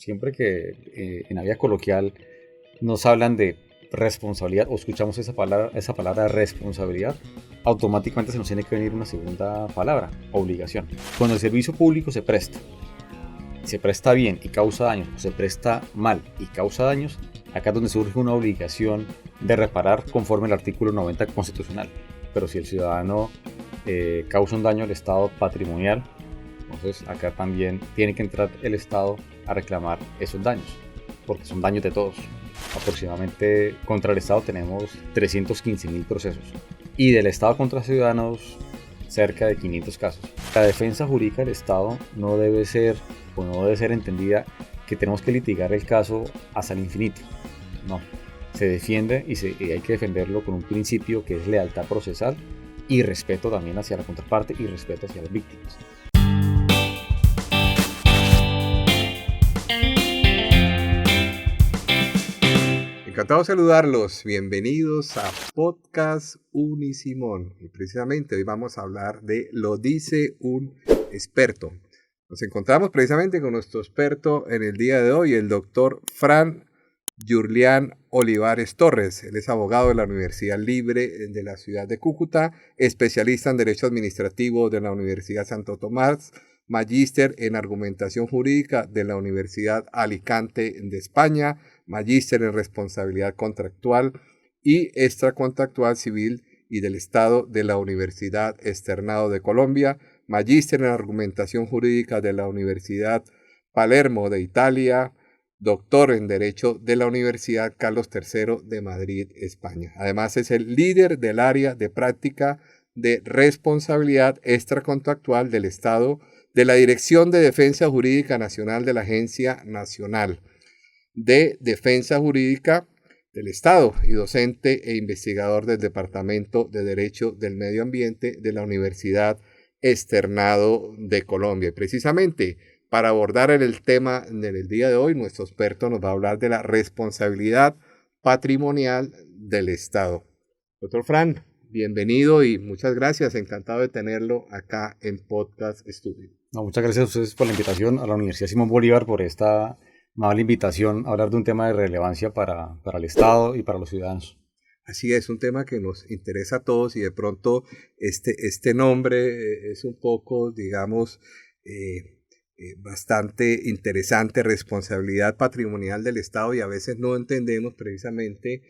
Siempre que en la vida coloquial nos hablan de responsabilidad o escuchamos esa palabra responsabilidad, automáticamente se nos tiene que venir una segunda palabra, obligación. Cuando el servicio público se presta bien y causa daños, o se presta mal y causa daños, acá es donde surge una obligación de reparar conforme al artículo 90 constitucional. Pero si el ciudadano causa un daño al Estado patrimonial, entonces acá también tiene que entrar el Estado a reclamar esos daños, porque son daños de todos. Aproximadamente contra el Estado tenemos 315.000 procesos y del Estado contra ciudadanos cerca de 500 casos. La defensa jurídica del Estado no debe ser entendida que tenemos que litigar el caso hasta el infinito. No, se defiende y hay que defenderlo con un principio que es lealtad procesal y respeto también hacia la contraparte y respeto hacia las víctimas. Encantado de saludarlos, bienvenidos a Podcast Unisimón. Y precisamente hoy vamos a hablar de Lo dice un experto. Nos encontramos precisamente con nuestro experto en el día de hoy, el doctor Fran Yurlián Olivares Torres. Él es abogado de la Universidad Libre de la ciudad de Cúcuta, especialista en Derecho Administrativo de la Universidad Santo Tomás, magíster en Argumentación Jurídica de la Universidad Alicante de España, magíster en Responsabilidad Contractual y Extracontractual Civil y del Estado de la Universidad Externado de Colombia, magíster en Argumentación Jurídica de la Universidad Palermo de Italia, doctor en Derecho de la Universidad Carlos III de Madrid, España. Además es el líder del área de práctica de responsabilidad extracontractual del Estado de la Dirección de Defensa Jurídica Nacional de la Agencia Nacional de Defensa Jurídica del Estado y docente e investigador del Departamento de Derecho del Medio Ambiente de la Universidad Externado de Colombia. Y precisamente para abordar el tema del día de hoy, nuestro experto nos va a hablar de la responsabilidad patrimonial del Estado. Doctor Fran, bienvenido y muchas gracias. Encantado de tenerlo acá en Podcast Studio. No, muchas gracias a ustedes por la invitación, a la Universidad Simón Bolívar por esta amable invitación a hablar de un tema de relevancia para el Estado y para los ciudadanos. Así es, un tema que nos interesa a todos y de pronto este nombre es un poco, digamos, bastante interesante, responsabilidad patrimonial del Estado, y a veces no entendemos precisamente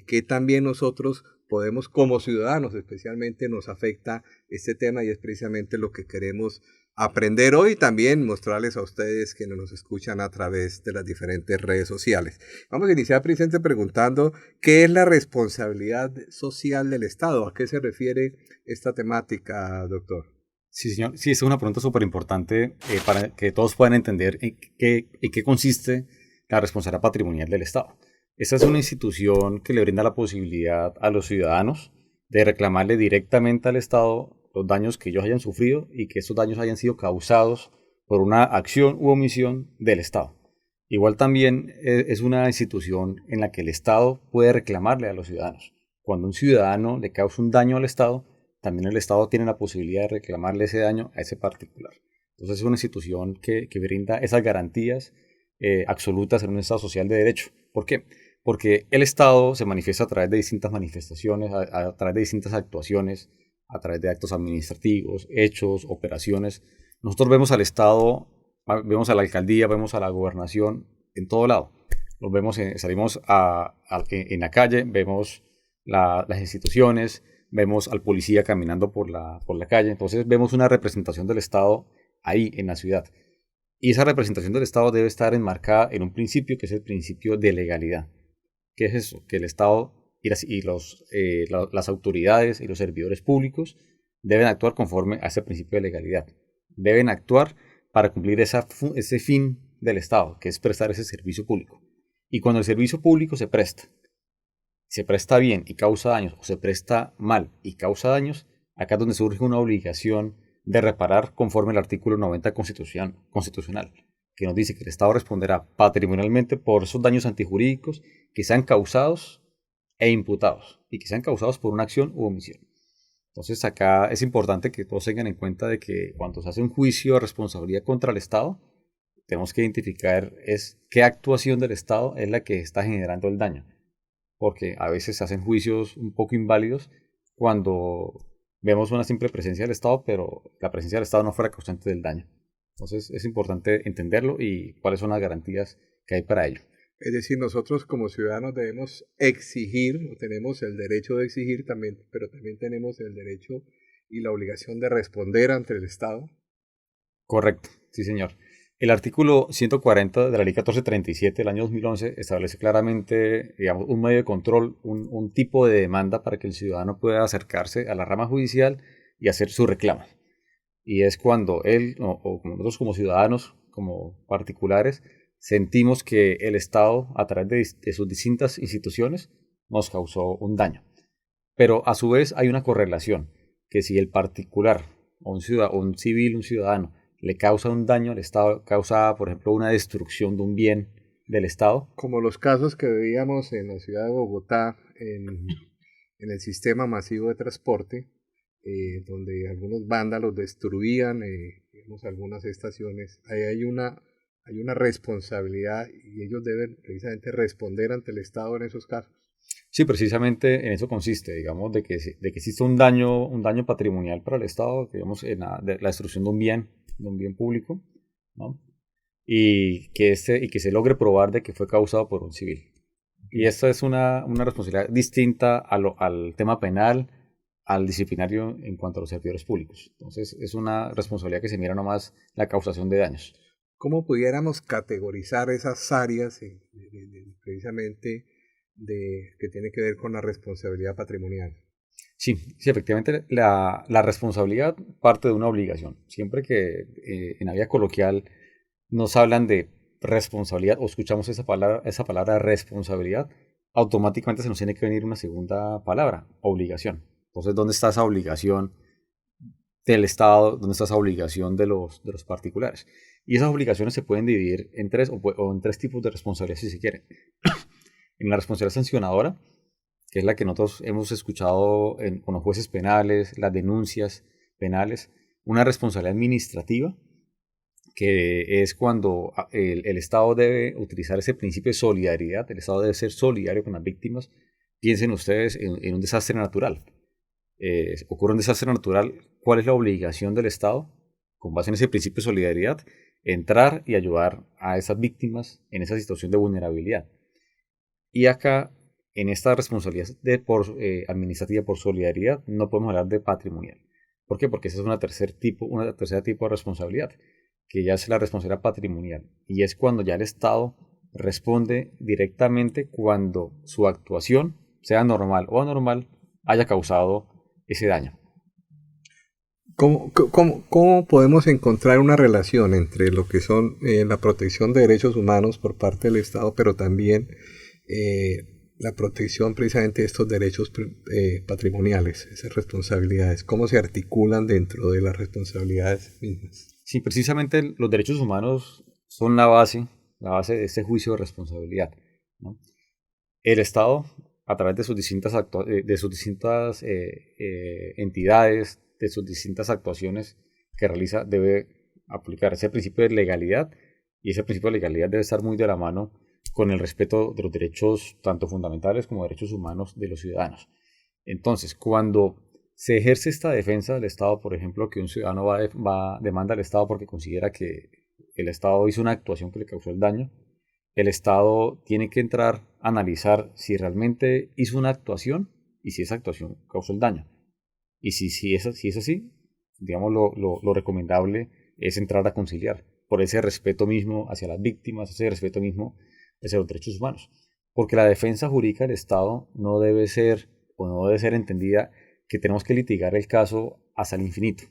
que también nosotros podemos, como ciudadanos especialmente, nos afecta este tema, y es precisamente lo que queremos aprender hoy y también mostrarles a ustedes que nos escuchan a través de las diferentes redes sociales. Vamos a iniciar precisamente preguntando ¿qué es la responsabilidad social del Estado? ¿A qué se refiere esta temática, doctor? Sí, señor. Sí, esa es una pregunta súper importante para que todos puedan entender en qué consiste la responsabilidad patrimonial del Estado. Esta es una institución que le brinda la posibilidad a los ciudadanos de reclamarle directamente al Estado los daños que ellos hayan sufrido y que estos daños hayan sido causados por una acción u omisión del Estado. Igual también es una institución en la que el Estado puede reclamarle a los ciudadanos. Cuando un ciudadano le causa un daño al Estado, también el Estado tiene la posibilidad de reclamarle ese daño a ese particular. Entonces es una institución que brinda esas garantías absolutas en un Estado social de derecho. ¿Por qué? Porque el Estado se manifiesta a través de distintas manifestaciones, a través de distintas actuaciones, a través de actos administrativos, hechos, operaciones. Nosotros vemos al Estado, vemos a la alcaldía, vemos a la gobernación en todo lado. Los vemos, salimos en la calle, vemos las instituciones, vemos al policía caminando por la calle. Entonces vemos una representación del Estado ahí en la ciudad. Y esa representación del Estado debe estar enmarcada en un principio que es el principio de legalidad. ¿Qué es eso? Que el Estado y las autoridades y los servidores públicos deben actuar conforme a ese principio de legalidad. Deben actuar para cumplir ese fin del Estado, que es prestar ese servicio público. Y cuando el servicio público se presta bien y causa daños, o se presta mal y causa daños, acá es donde surge una obligación de reparar conforme al artículo 90 constitucional, que nos dice que el Estado responderá patrimonialmente por esos daños antijurídicos que sean causados e imputados, y que sean causados por una acción u omisión. Entonces acá es importante que todos tengan en cuenta de que cuando se hace un juicio de responsabilidad contra el Estado, tenemos que identificar es qué actuación del Estado es la que está generando el daño. Porque a veces se hacen juicios un poco inválidos cuando vemos una simple presencia del Estado, pero la presencia del Estado no fue la causante del daño. Entonces es importante entenderlo y cuáles son las garantías que hay para ello. Es decir, nosotros como ciudadanos debemos exigir, o tenemos el derecho de exigir también, pero también tenemos el derecho y la obligación de responder ante el Estado. Correcto, sí señor. El artículo 140 de la Ley 1437 del año 2011 establece claramente, digamos, un medio de control, un tipo de demanda para que el ciudadano pueda acercarse a la rama judicial y hacer su reclamo. Y es cuando él o como nosotros como ciudadanos, como particulares, sentimos que el Estado, a través de sus distintas instituciones, nos causó un daño. Pero a su vez hay una correlación, que si el particular o un civil, un ciudadano, le causa un daño al Estado, causa, por ejemplo, una destrucción de un bien del Estado. Como los casos que veíamos en la ciudad de Bogotá, en el sistema masivo de transporte, donde algunos vándalos destruían digamos, algunas estaciones, ahí hay una responsabilidad y ellos deben precisamente responder ante el Estado en esos casos. Sí, precisamente en eso consiste, digamos, de que existe un daño patrimonial para el Estado, digamos, en la destrucción de un bien público, ¿no? Y que se logre probar de que fue causado por un civil. Y esta es una responsabilidad distinta al tema penal, al disciplinario en cuanto a los servidores públicos. Entonces, es una responsabilidad que se mira nomás la causación de daños. ¿Cómo pudiéramos categorizar esas áreas precisamente que tiene que ver con la responsabilidad patrimonial? Sí, sí, efectivamente la responsabilidad parte de una obligación. Siempre que en la vida coloquial nos hablan de responsabilidad o escuchamos esa palabra responsabilidad, automáticamente se nos tiene que venir una segunda palabra, obligación. Entonces, ¿dónde está esa obligación del Estado? ¿Dónde está esa obligación de los particulares? Y esas obligaciones se pueden dividir en tres o en tres tipos de responsabilidad si se quiere. En la responsabilidad sancionadora, que es la que nosotros hemos escuchado con los jueces penales, las denuncias penales, una responsabilidad administrativa, que es cuando el Estado debe utilizar ese principio de solidaridad, el Estado debe ser solidario con las víctimas. Piensen ustedes en un desastre natural. Ocurre un desastre natural, ¿cuál es la obligación del Estado? Con base en ese principio de solidaridad, entrar y ayudar a esas víctimas en esa situación de vulnerabilidad. Y acá, en esta responsabilidad administrativa por solidaridad, no podemos hablar de patrimonial. ¿Por qué? Porque esa es una tercera tipo de responsabilidad, que ya es la responsabilidad patrimonial. Y es cuando ya el Estado responde directamente cuando su actuación, sea normal o anormal, haya causado ese daño. ¿Cómo podemos encontrar una relación entre lo que son la protección de derechos humanos por parte del Estado, pero también la protección precisamente de estos derechos patrimoniales, esas responsabilidades? ¿Cómo se articulan dentro de las responsabilidades mismas? Sí, precisamente los derechos humanos son la base de ese juicio de responsabilidad, ¿no? El Estado, a través de sus distintas entidades, de sus distintas actuaciones que realiza, debe aplicar ese principio de legalidad, y ese principio de legalidad debe estar muy de la mano con el respeto de los derechos tanto fundamentales como derechos humanos de los ciudadanos. Entonces, cuando se ejerce esta defensa del Estado, por ejemplo, que un ciudadano demanda al Estado porque considera que el Estado hizo una actuación que le causó el daño, el Estado tiene que entrar a analizar si realmente hizo una actuación y si esa actuación causó el daño. Y si es así, digamos, lo recomendable es entrar a conciliar por ese respeto mismo hacia las víctimas, ese respeto mismo hacia los derechos humanos. Porque la defensa jurídica del Estado no debe ser entendida que tenemos que litigar el caso hasta el infinito.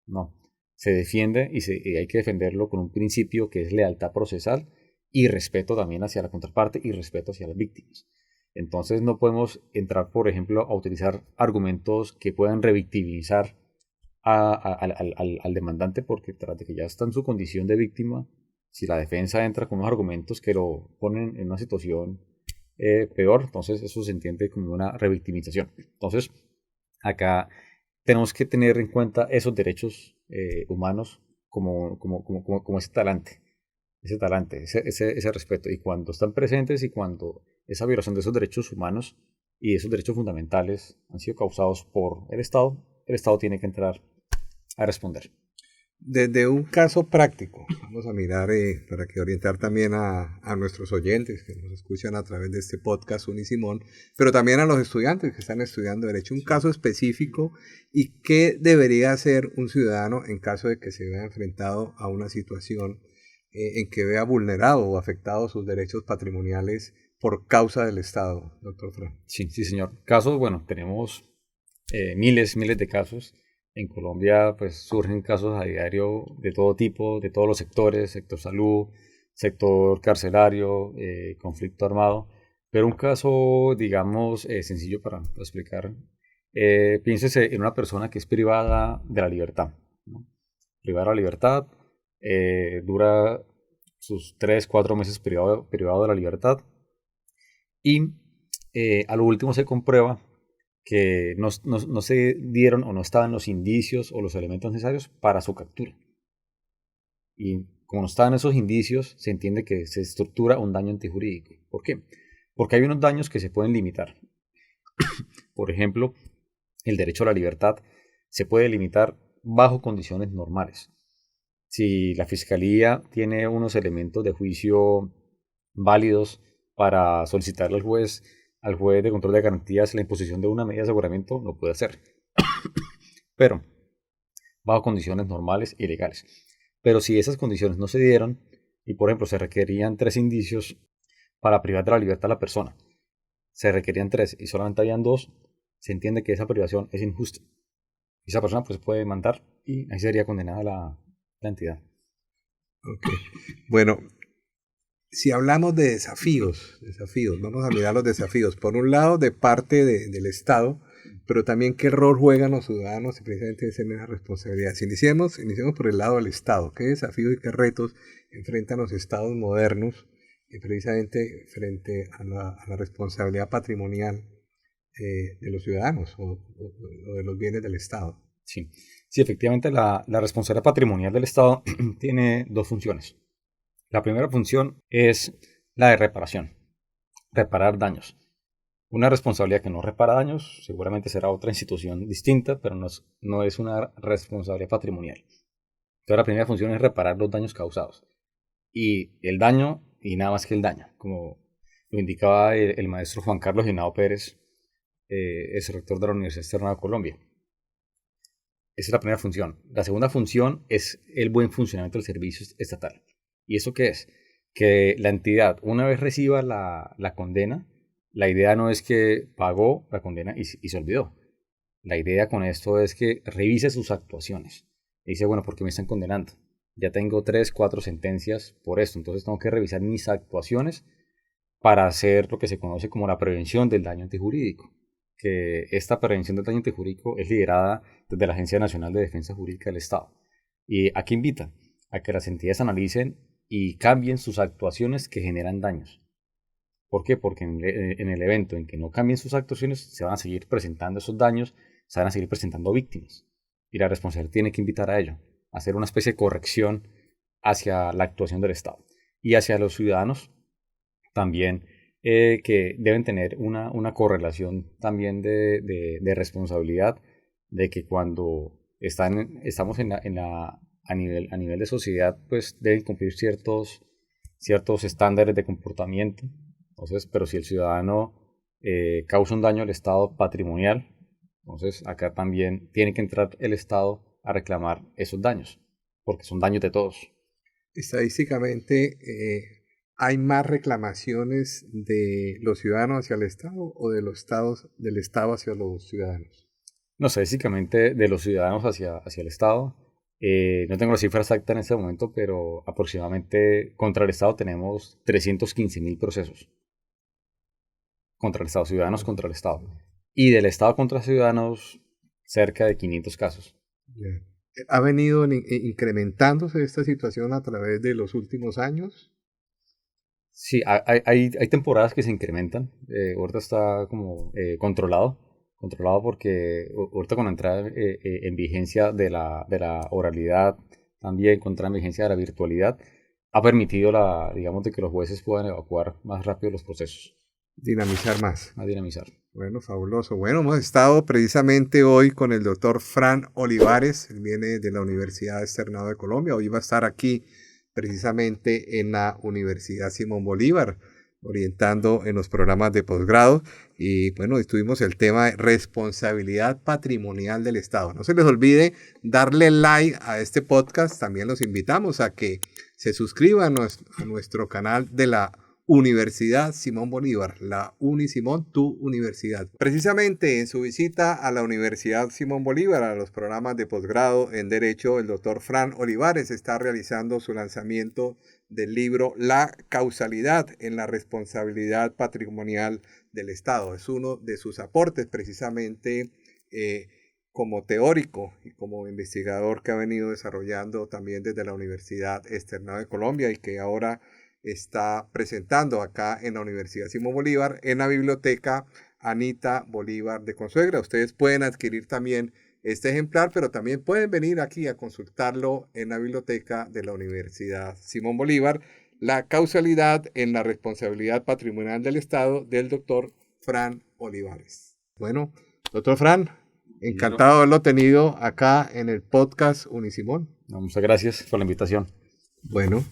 No, se defiende y hay que defenderlo con un principio que es lealtad procesal y respeto también hacia la contraparte y respeto hacia las víctimas. Entonces no podemos entrar, por ejemplo, a utilizar argumentos que puedan revictimizar al demandante, porque tras de que ya está en su condición de víctima, si la defensa entra con unos argumentos que lo ponen en una situación peor, entonces eso se entiende como una revictimización. Entonces, acá tenemos que tener en cuenta esos derechos humanos como ese talante. ese talante, ese respeto. Y cuando están presentes y cuando esa violación de esos derechos humanos y esos derechos fundamentales han sido causados por el Estado tiene que entrar a responder. Desde un caso práctico, vamos a mirar para que orientar también a nuestros oyentes que nos escuchan a través de este podcast Unisimón, pero también a los estudiantes que están estudiando Derecho, un caso específico y qué debería hacer un ciudadano en caso de que se vea enfrentado a una situación en que vea vulnerado o afectado sus derechos patrimoniales por causa del Estado, doctor Fran. Sí, sí, señor. Casos, bueno, tenemos miles de casos. En Colombia, pues surgen casos a diario de todo tipo, de todos los sectores, sector salud, sector carcelario, conflicto armado. Pero un caso, digamos, sencillo para explicar, piénsese en una persona que es privada de la libertad, ¿no? Privada de la libertad, dura sus 3, 4 meses privado de la libertad y a lo último se comprueba que no se dieron o no estaban los indicios o los elementos necesarios para su captura. Y como no estaban esos indicios, se entiende que se estructura un daño antijurídico. ¿Por qué? Porque hay unos daños que se pueden limitar. Por ejemplo, el derecho a la libertad se puede limitar bajo condiciones normales. Si la fiscalía tiene unos elementos de juicio válidos para solicitarle al juez de control de garantías la imposición de una medida de aseguramiento, lo puede hacer. Pero bajo condiciones normales y legales. Pero si esas condiciones no se dieron y, por ejemplo, se requerían 3 indicios para privar de la libertad a la persona, se requerían 3 y solamente habían 2, se entiende que esa privación es injusta. Y esa persona pues puede demandar y ahí sería condenada la entidad. Okay. Bueno, si hablamos de desafíos, vamos a mirar los desafíos. Por un lado, de parte del Estado, pero también qué rol juegan los ciudadanos y precisamente esa es la responsabilidad. Si iniciemos por el lado del Estado. ¿Qué desafíos y qué retos enfrentan los estados modernos precisamente frente a la responsabilidad patrimonial de los ciudadanos o de los bienes del Estado? Sí, sí, efectivamente la responsabilidad patrimonial del Estado tiene 2 funciones. La primera función es la de reparación, reparar daños. Una responsabilidad que no repara daños seguramente será otra institución distinta, pero no es una responsabilidad patrimonial. Entonces la primera función es reparar los daños causados. Y el daño, y nada más que el daño, como lo indicaba el maestro Juan Carlos Henao Pérez, es rector de la Universidad Externa de Colombia. Esa es la primera función. La segunda función es el buen funcionamiento del servicio estatal. ¿Y eso qué es? Que la entidad, una vez reciba la condena, la idea no es que pagó la condena y se olvidó. La idea con esto es que revise sus actuaciones. Y dice, bueno, ¿por qué me están condenando? Ya tengo 3, 4 sentencias por esto, entonces tengo que revisar mis actuaciones para hacer lo que se conoce como la prevención del daño antijurídico. Que esta prevención del daño antijurídico es liderada desde la Agencia Nacional de Defensa Jurídica del Estado. ¿Y a qué invita? A que las entidades analicen y cambien sus actuaciones que generan daños. ¿Por qué? Porque en el evento en que no cambien sus actuaciones, se van a seguir presentando esos daños, se van a seguir presentando víctimas. Y la responsabilidad tiene que invitar a ello, a hacer una especie de corrección hacia la actuación del Estado. Y hacia los ciudadanos también, que deben tener una correlación también de responsabilidad, de que cuando estamos a nivel de sociedad, pues deben cumplir ciertos estándares de comportamiento. Entonces, pero si el ciudadano causa un daño al Estado patrimonial, entonces acá también tiene que entrar el Estado a reclamar esos daños, porque son daños de todos. Estadísticamente, ¿hay más reclamaciones de los ciudadanos hacia el Estado o de los estados, del Estado hacia los ciudadanos? No sé, básicamente de los ciudadanos hacia el Estado. No tengo la cifra exacta en este momento, pero aproximadamente contra el Estado tenemos 315.000 procesos. Contra el Estado, ciudadanos contra el Estado. Y del Estado contra ciudadanos, cerca de 500 casos. Yeah. ¿Ha venido incrementándose esta situación a través de los últimos años? Sí, hay temporadas que se incrementan. Ahorita está como controlado porque ahorita con la entrada en vigencia de la oralidad, también contra la vigencia de la virtualidad, ha permitido digamos, de que los jueces puedan evacuar más rápido los procesos, Dinamizar más. a dinamizar. Bueno, fabuloso. Bueno, hemos estado precisamente hoy con el doctor Fran Olivares. Él viene de la Universidad Externado de Colombia. Hoy va a estar aquí precisamente en la Universidad Simón Bolívar, orientando en los programas de posgrado. Y bueno, estuvimos el tema de responsabilidad patrimonial del Estado. No se les olvide darle like a este podcast. También los invitamos a que se suscriban a nuestro canal de la Universidad Simón Bolívar, la Unisimón, tu universidad. Precisamente en su visita a la Universidad Simón Bolívar, a los programas de posgrado en Derecho, el doctor Fran Olivares está realizando su lanzamiento del libro La causalidad en la responsabilidad patrimonial del Estado. Es uno de sus aportes precisamente como teórico y como investigador que ha venido desarrollando también desde la Universidad Externado de Colombia y que ahora está presentando acá en la Universidad Simón Bolívar, en la biblioteca Anita Bolívar de Consuegra. Ustedes pueden adquirir también este ejemplar, pero también pueden venir aquí a consultarlo en la biblioteca de la Universidad Simón Bolívar, La causalidad en la responsabilidad patrimonial del Estado, del doctor Fran Olivares. Bueno, doctor Fran, encantado de haberlo tenido acá en el podcast Unisimón. No, muchas gracias por la invitación. Bueno.